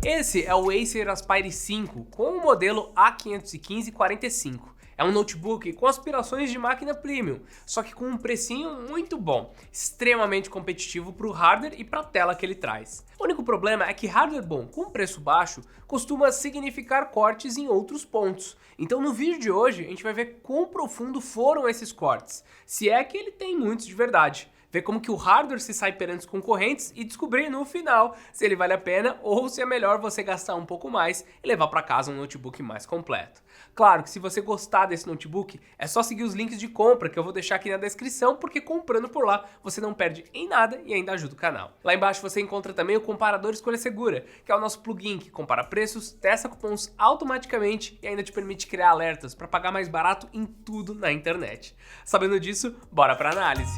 Esse é o Acer Aspire 5 com o modelo A515-45. É um notebook com aspirações de máquina premium, só que com um precinho muito bom, extremamente competitivo para o hardware e para a tela que ele traz. O único problema é que hardware bom com preço baixo costuma significar cortes em outros pontos. Então no vídeo de hoje a gente vai ver quão profundo foram esses cortes, se é que ele tem muitos de verdade. Ver como que o hardware se sai perante os concorrentes e descobrir no final se ele vale a pena ou se é melhor você gastar um pouco mais e levar para casa um notebook mais completo. Claro que se você gostar desse notebook, é só seguir os links de compra que eu vou deixar aqui na descrição, porque comprando por lá você não perde em nada e ainda ajuda o canal. Lá embaixo você encontra também o comparador Escolha Segura, que é o nosso plugin que compara preços, testa cupons automaticamente e ainda te permite criar alertas para pagar mais barato em tudo na internet. Sabendo disso, bora para análise.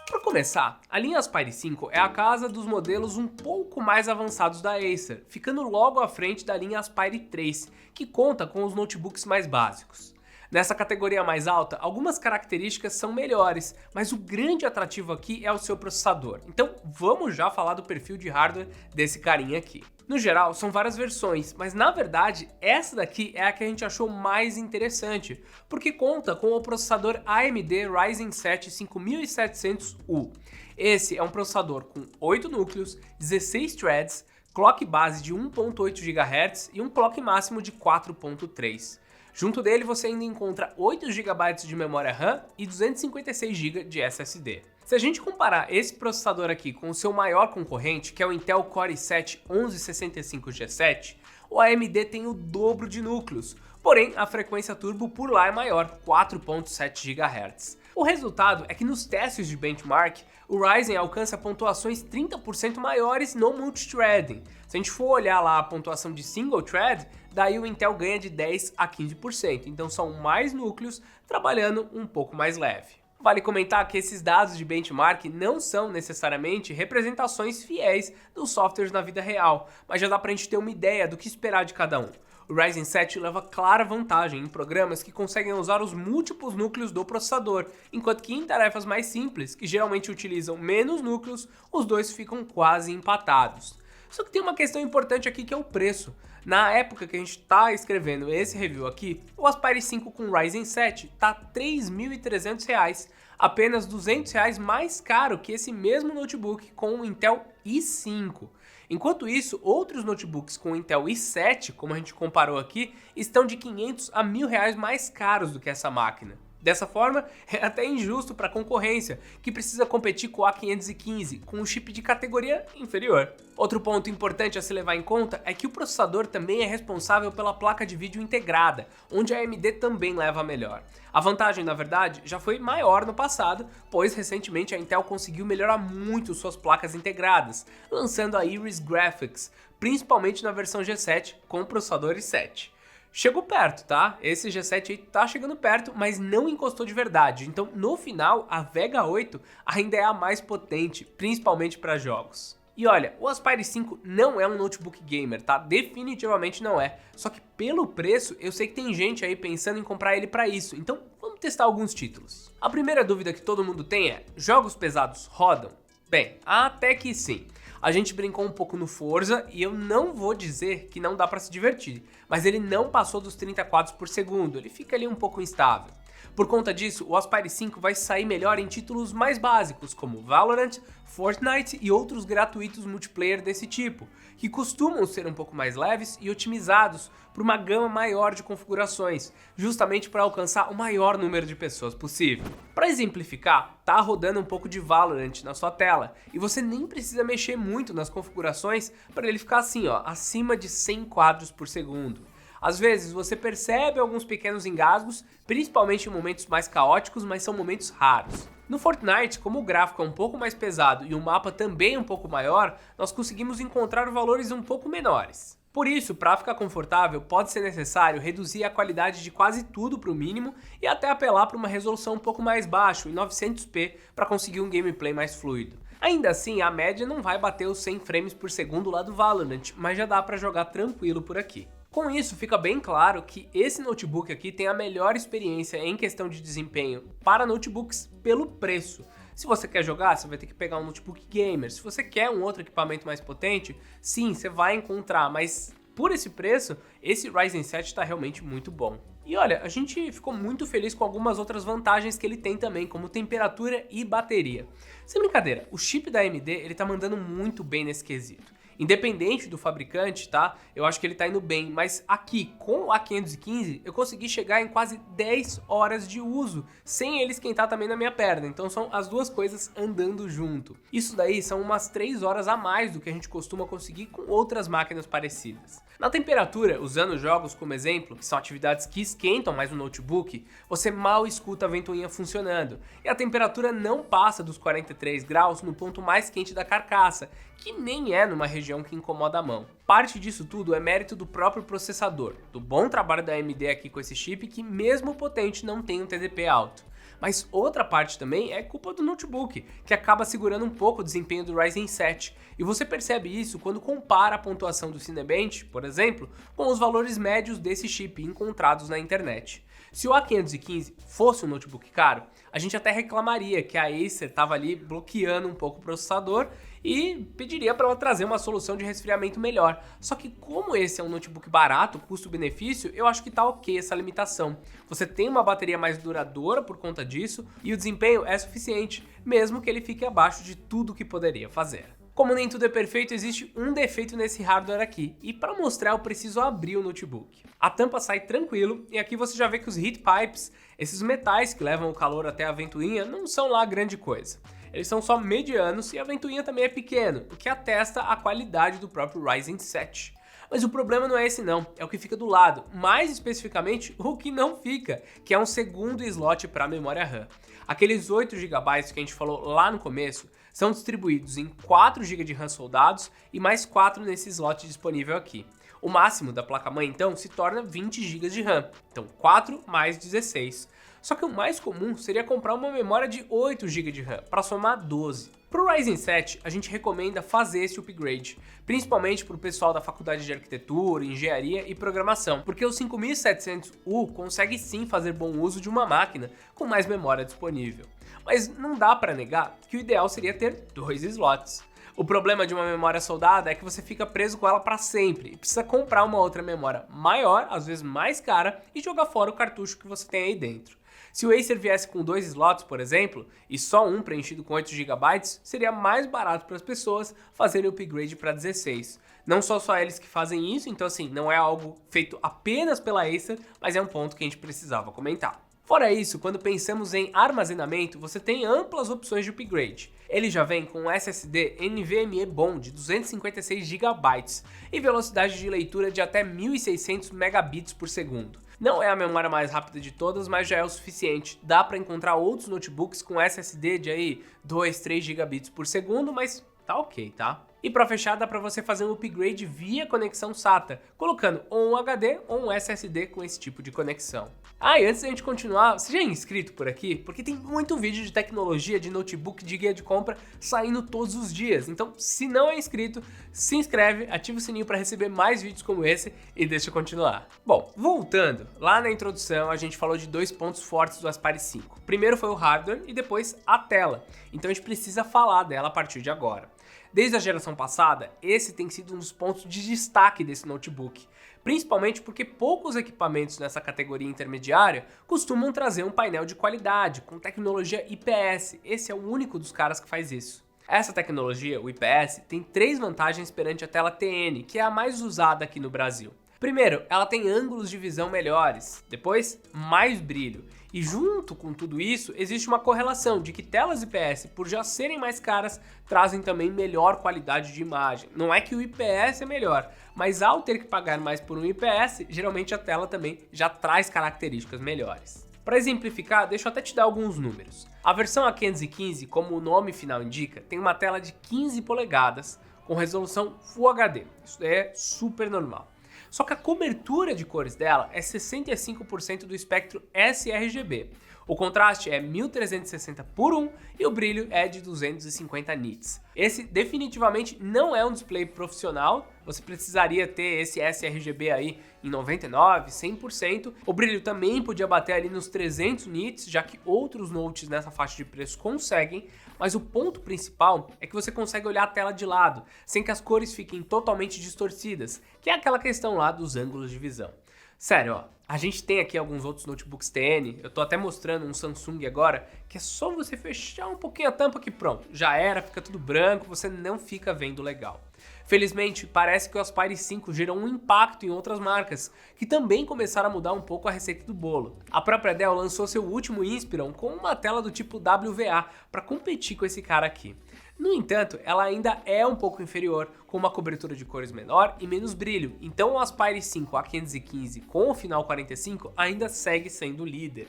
Para começar, a linha Aspire 5 é a casa dos modelos um pouco mais avançados da Acer, ficando logo à frente da linha Aspire 3, que conta com os notebooks mais básicos. Nessa categoria mais alta, algumas características são melhores, mas o grande atrativo aqui é o seu processador. Então vamos já falar do perfil de hardware desse carinha aqui. No geral, são várias versões, mas na verdade essa daqui é a que a gente achou mais interessante, porque conta com o processador AMD Ryzen 7 5700U. Esse é um processador com 8 núcleos, 16 threads, clock base de 1.8 GHz e um clock máximo de 4.3. Junto dele você ainda encontra 8 GB de memória RAM e 256 GB de SSD. Se a gente comparar esse processador aqui com o seu maior concorrente, que é o Intel Core i7 1165G7, o AMD tem o dobro de núcleos, porém a frequência turbo por lá é maior, 4.7 GHz. O resultado é que nos testes de benchmark, o Ryzen alcança pontuações 30% maiores no multithreading. Se a gente for olhar lá a pontuação de single thread, daí o Intel ganha de 10 a 15%, então são mais núcleos trabalhando um pouco mais leve. Vale comentar que esses dados de benchmark não são necessariamente representações fiéis dos softwares na vida real, mas já dá pra gente ter uma ideia do que esperar de cada um. O Ryzen 7 leva clara vantagem em programas que conseguem usar os múltiplos núcleos do processador, enquanto que em tarefas mais simples, que geralmente utilizam menos núcleos, os dois ficam quase empatados. Só que tem uma questão importante aqui que é o preço. Na época que a gente está escrevendo esse review aqui, o Aspire 5 com Ryzen 7 tá R$ 3.300, apenas R$ 200 mais caro que esse mesmo notebook com o Intel i5. Enquanto isso, outros notebooks com o Intel i7, como a gente comparou aqui, estão de R$ 500 a R$ 1.000 mais caros do que essa máquina. Dessa forma, é até injusto para a concorrência, que precisa competir com o A515, com um chip de categoria inferior. Outro ponto importante a se levar em conta é que o processador também é responsável pela placa de vídeo integrada, onde a AMD também leva a melhor. A vantagem, na verdade, já foi maior no passado, pois recentemente a Intel conseguiu melhorar muito suas placas integradas, lançando a Iris Graphics, principalmente na versão G7 com o processador i7. Chegou perto, tá? Esse G7 aí tá chegando perto, mas não encostou de verdade. Então, no final, a Vega 8 ainda é a mais potente, principalmente para jogos. E olha, o Aspire 5 não é um notebook gamer, tá? Definitivamente não é. Só que pelo preço, eu sei que tem gente aí pensando em comprar ele para isso. Então, vamos testar alguns títulos. A primeira dúvida que todo mundo tem é: jogos pesados rodam? Bem, até que sim. A gente brincou um pouco no Forza e eu não vou dizer que não dá para se divertir, mas ele não passou dos 30 quadros por segundo, ele fica ali um pouco instável. Por conta disso, o Aspire 5 vai sair melhor em títulos mais básicos, como Valorant, Fortnite e outros gratuitos multiplayer desse tipo, que costumam ser um pouco mais leves e otimizados por uma gama maior de configurações, justamente para alcançar o maior número de pessoas possível. Para exemplificar, tá rodando um pouco de Valorant na sua tela, e você nem precisa mexer muito nas configurações para ele ficar assim, ó, acima de 100 quadros por segundo. Às vezes você percebe alguns pequenos engasgos, principalmente em momentos mais caóticos, mas são momentos raros. No Fortnite, como o gráfico é um pouco mais pesado e o mapa também um pouco maior, nós conseguimos encontrar valores um pouco menores. Por isso, para ficar confortável, pode ser necessário reduzir a qualidade de quase tudo para o mínimo e até apelar para uma resolução um pouco mais baixa, em 900p, para conseguir um gameplay mais fluido. Ainda assim, a média não vai bater os 100 frames por segundo lá do Valorant, mas já dá para jogar tranquilo por aqui. Com isso, fica bem claro que esse notebook aqui tem a melhor experiência em questão de desempenho para notebooks pelo preço. Se você quer jogar, você vai ter que pegar um notebook gamer. Se você quer um outro equipamento mais potente, sim, você vai encontrar, mas por esse preço, esse Ryzen 7 está realmente muito bom. E olha, a gente ficou muito feliz com algumas outras vantagens que ele tem também, como temperatura e bateria. Sem brincadeira, o chip da AMD ele tá mandando muito bem nesse quesito. Independente do fabricante, tá? Eu acho que ele tá indo bem, mas aqui, com o A515, eu consegui chegar em quase 10 horas de uso, sem ele esquentar também na minha perna, então são as duas coisas andando junto. Isso daí são umas 3 horas a mais do que a gente costuma conseguir com outras máquinas parecidas. Na temperatura, usando jogos como exemplo, que são atividades que esquentam mais o notebook, você mal escuta a ventoinha funcionando, e a temperatura não passa dos 43 graus no ponto mais quente da carcaça, que nem é numa região que incomoda a mão. Parte disso tudo é mérito do próprio processador, do bom trabalho da AMD aqui com esse chip que mesmo potente não tem um TDP alto. Mas outra parte também é culpa do notebook, que acaba segurando um pouco o desempenho do Ryzen 7, e você percebe isso quando compara a pontuação do Cinebench, por exemplo, com os valores médios desse chip encontrados na internet. Se o A515 fosse um notebook caro, a gente até reclamaria que a Acer estava ali bloqueando um pouco o processador e pediria para ela trazer uma solução de resfriamento melhor. Só que como esse é um notebook barato, custo-benefício, eu acho que tá ok essa limitação. Você tem uma bateria mais duradoura por conta disso e o desempenho é suficiente, mesmo que ele fique abaixo de tudo que poderia fazer. Como nem tudo é perfeito, existe um defeito nesse hardware aqui, e para mostrar eu preciso abrir o notebook. A tampa sai tranquilo, e aqui você já vê que os heat pipes, esses metais que levam o calor até a ventoinha, não são lá grande coisa. Eles são só medianos e a ventoinha também é pequena, o que atesta a qualidade do próprio Ryzen 7. Mas o problema não é esse não, é o que fica do lado, mais especificamente o que não fica, que é um segundo slot para memória RAM. Aqueles 8 GB que a gente falou lá no começo são distribuídos em 4 GB de RAM soldados e mais 4 nesse slot disponível aqui. O máximo da placa-mãe então se torna 20 GB de RAM, então 4 mais 16. Só que o mais comum seria comprar uma memória de 8 GB de RAM para somar 12. Para o Ryzen 7, a gente recomenda fazer esse upgrade, principalmente para o pessoal da faculdade de arquitetura, engenharia e programação, porque o 5700U consegue sim fazer bom uso de uma máquina com mais memória disponível. Mas não dá para negar que o ideal seria ter 2 slots. O problema de uma memória soldada é que você fica preso com ela para sempre e precisa comprar uma outra memória maior, às vezes mais cara, e jogar fora o cartucho que você tem aí dentro. Se o Acer viesse com 2 slots, por exemplo, e só um preenchido com 8 GB, seria mais barato para as pessoas fazerem o upgrade para 16. Não são só eles que fazem isso, então assim, não é algo feito apenas pela Acer, mas é um ponto que a gente precisava comentar. Fora isso, quando pensamos em armazenamento, você tem amplas opções de upgrade. Ele já vem com um SSD NVMe bom de 256 GB e velocidade de leitura de até 1600 megabits por segundo. Não é a memória mais rápida de todas, mas já é o suficiente. Dá para encontrar outros notebooks com SSD de aí 2, 3 gigabits por segundo, mas tá ok, tá? E para fechar, dá para você fazer um upgrade via conexão SATA, colocando ou um HD ou um SSD com esse tipo de conexão. Ah, e antes da gente continuar, você já é inscrito por aqui? Porque tem muito vídeo de tecnologia, de notebook, de guia de compra saindo todos os dias. Então, se não é inscrito, se inscreve, ativa o sininho para receber mais vídeos como esse e deixa eu continuar. Bom, voltando, lá na introdução a gente falou de 2 pontos fortes do Aspire 5. Primeiro foi o hardware e depois a tela. Então a gente precisa falar dela a partir de agora. Desde a geração passada, esse tem sido um dos pontos de destaque desse notebook, principalmente porque poucos equipamentos nessa categoria intermediária costumam trazer um painel de qualidade, com tecnologia IPS, esse é o único dos caras que faz isso. Essa tecnologia, o IPS, tem 3 vantagens perante a tela TN, que é a mais usada aqui no Brasil. Primeiro, ela tem ângulos de visão melhores, depois, mais brilho. E junto com tudo isso, existe uma correlação de que telas IPS, por já serem mais caras, trazem também melhor qualidade de imagem. Não é que o IPS é melhor, mas ao ter que pagar mais por um IPS, geralmente a tela também já traz características melhores. Para exemplificar, deixa eu até te dar alguns números. A versão A515, como o nome final indica, tem uma tela de 15 polegadas com resolução Full HD. Isso é super normal. Só que a cobertura de cores dela é 65% do espectro sRGB, O contraste é 1360 por 1 e o brilho é de 250 nits. Esse definitivamente não é um display profissional, você precisaria ter esse sRGB aí em 99, 100%. O brilho também podia bater ali nos 300 nits, já que outros notes nessa faixa de preço conseguem, mas o ponto principal é que você consegue olhar a tela de lado, sem que as cores fiquem totalmente distorcidas, que é aquela questão lá dos ângulos de visão. Sério, ó, a gente tem aqui alguns outros notebooks TN, eu tô até mostrando um Samsung agora, que é só você fechar um pouquinho a tampa que pronto, já era, fica tudo branco, você não fica vendo legal. Felizmente, parece que o Aspire 5 gerou um impacto em outras marcas, que também começaram a mudar um pouco a receita do bolo. A própria Dell lançou seu último Inspiron com uma tela do tipo WVA, para competir com esse cara aqui. No entanto, ela ainda é um pouco inferior, com uma cobertura de cores menor e menos brilho, então o Aspire 5 A515 com o final 45 ainda segue sendo o líder.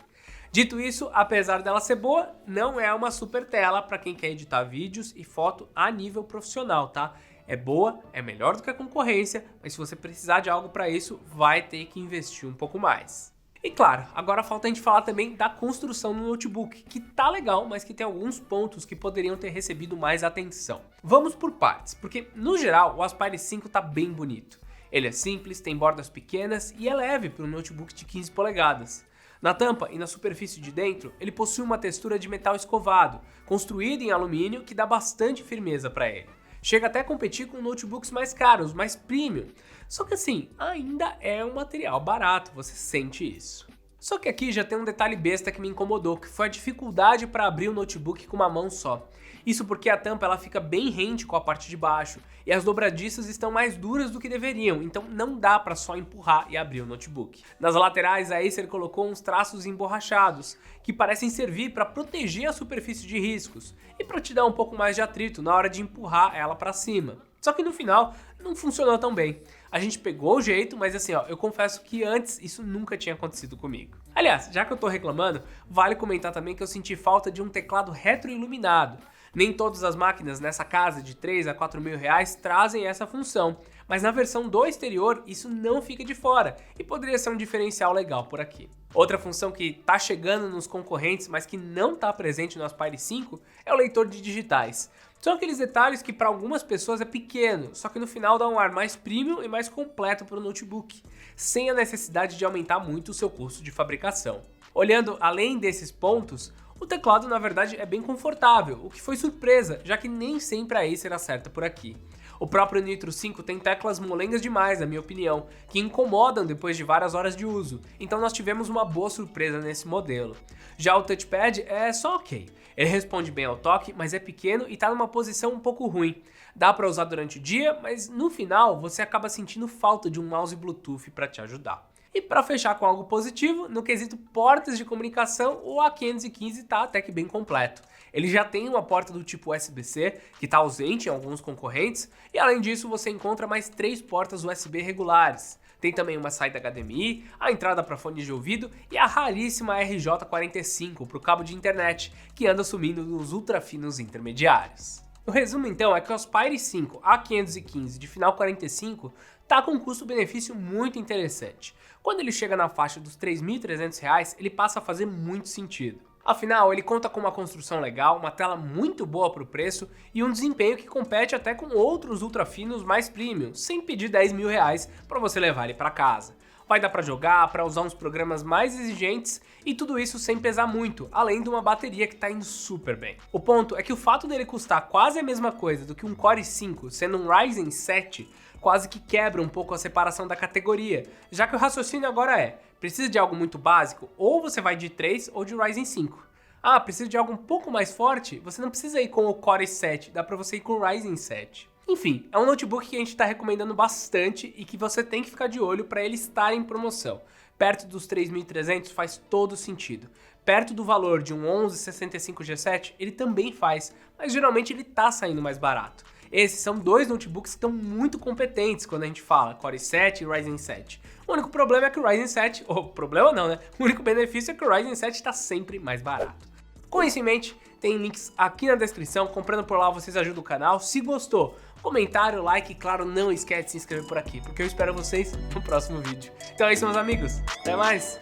Dito isso, apesar dela ser boa, não é uma super tela para quem quer editar vídeos e foto a nível profissional, tá? É boa, é melhor do que a concorrência, mas se você precisar de algo para isso, vai ter que investir um pouco mais. E claro, agora falta a gente falar também da construção do notebook, que tá legal, mas que tem alguns pontos que poderiam ter recebido mais atenção. Vamos por partes, porque no geral o Aspire 5 tá bem bonito. Ele é simples, tem bordas pequenas e é leve para um notebook de 15 polegadas. Na tampa e na superfície de dentro, ele possui uma textura de metal escovado, construído em alumínio que dá bastante firmeza para ele. Chega até a competir com notebooks mais caros, mais premium. Só que assim, ainda é um material barato, você sente isso. Só que aqui já tem um detalhe besta que me incomodou, que foi a dificuldade para abrir o notebook com uma mão só. Isso porque a tampa ela fica bem rente com a parte de baixo, e as dobradiças estão mais duras do que deveriam, então não dá para só empurrar e abrir o notebook. Nas laterais a Acer colocou uns traços emborrachados, que parecem servir para proteger a superfície de riscos, e para te dar um pouco mais de atrito na hora de empurrar ela para cima. Só que no final não funcionou tão bem. A gente pegou o jeito, mas assim, ó, eu confesso que antes isso nunca tinha acontecido comigo. Aliás, já que eu tô reclamando, vale comentar também que eu senti falta de um teclado retroiluminado. Nem todas as máquinas nessa casa de 3 a 4 mil reais trazem essa função, mas na versão do exterior isso não fica de fora e poderia ser um diferencial legal por aqui. Outra função que tá chegando nos concorrentes, mas que não tá presente no Aspire 5 é o leitor de digitais. São aqueles detalhes que para algumas pessoas é pequeno, só que no final dá um ar mais premium e mais completo para o notebook, sem a necessidade de aumentar muito o seu custo de fabricação. Olhando além desses pontos, o teclado na verdade é bem confortável, o que foi surpresa, já que nem sempre a Acer acerta por aqui. O próprio Nitro 5 tem teclas molengas demais, na minha opinião, que incomodam depois de várias horas de uso, então nós tivemos uma boa surpresa nesse modelo. Já o touchpad é só ok, ele responde bem ao toque, mas é pequeno e está numa posição um pouco ruim. Dá para usar durante o dia, mas no final você acaba sentindo falta de um mouse Bluetooth para te ajudar. E para fechar com algo positivo, no quesito portas de comunicação, o A515 está até que bem completo. Ele já tem uma porta do tipo USB-C, que está ausente em alguns concorrentes, e além disso você encontra mais 3 portas USB regulares. Tem também uma saída HDMI, a entrada para fones de ouvido e a raríssima RJ45 para o cabo de internet, que anda sumindo nos ultrafinos intermediários. O resumo então é que o Aspire 5 A515 de final 45 tá com um custo-benefício muito interessante. Quando ele chega na faixa dos R$ 3.300, ele passa a fazer muito sentido. Afinal, ele conta com uma construção legal, uma tela muito boa para o preço e um desempenho que compete até com outros ultrafinos mais premium, sem pedir R$ 10 mil para você levar ele para casa. Vai dar para jogar, para usar uns programas mais exigentes e tudo isso sem pesar muito, além de uma bateria que está indo super bem. O ponto é que o fato dele custar quase a mesma coisa do que um Core i5, sendo um Ryzen 7, quase que quebra um pouco a separação da categoria, já que o raciocínio agora é, precisa de algo muito básico, ou você vai de 3 ou de Ryzen 5. Ah, precisa de algo um pouco mais forte? Você não precisa ir com o Core i7, dá para você ir com o Ryzen 7. Enfim, é um notebook que a gente está recomendando bastante e que você tem que ficar de olho para ele estar em promoção. Perto dos 3.300 faz todo sentido. Perto do valor de um 1165 G7 ele também faz, mas geralmente ele está saindo mais barato. Esses são dois notebooks que estão muito competentes quando a gente fala Core i7 e Ryzen 7. O único problema é que o Ryzen 7, ou problema não, né? O único benefício é que o Ryzen 7 está sempre mais barato. Com isso em mente, tem links aqui na descrição, comprando por lá vocês ajudam o canal. Se gostou, comentário, like e claro, não esquece de se inscrever por aqui, porque eu espero vocês no próximo vídeo. Então é isso, meus amigos, até mais!